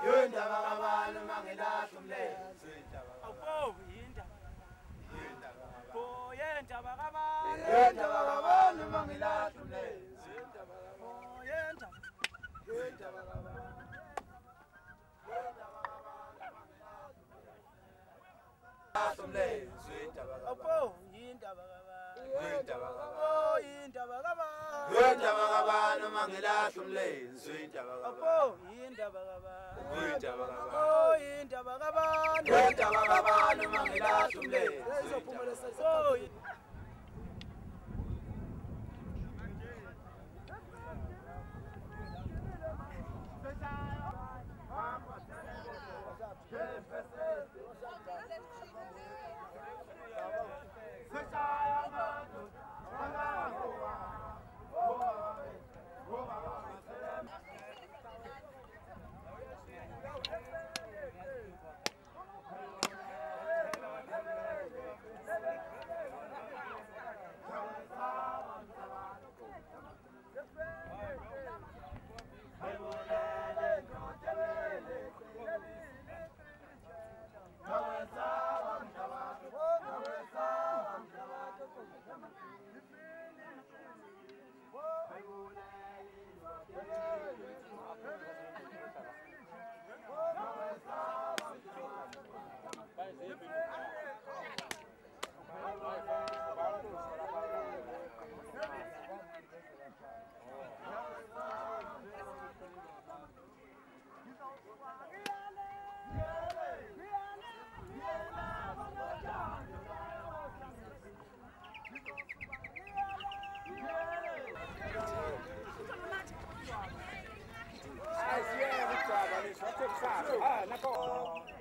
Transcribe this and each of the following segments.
Yindaba kabani mangilahla umlenze. Awu yindaba. Oh yindaba kabani. Yindaba kabani mangilahla umlenze. Oh yindaba. Yindaba kabani. Awu yindaba kabani. Yindaba kabani. Oh yindaba kabani. Yindaba kabani mangilahla umlenze. Yindaba kabani. Oh yindaba kabani. Yindaba kabani. Oh yindaba kabani. Yindaba kabani mangilahla umlenze. Oh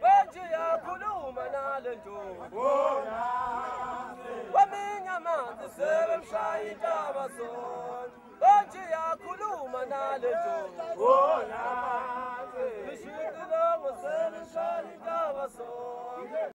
Baji yakhuluma nalento Waminya amanzi sebemshaya intaba son Baji yakhuluma nalento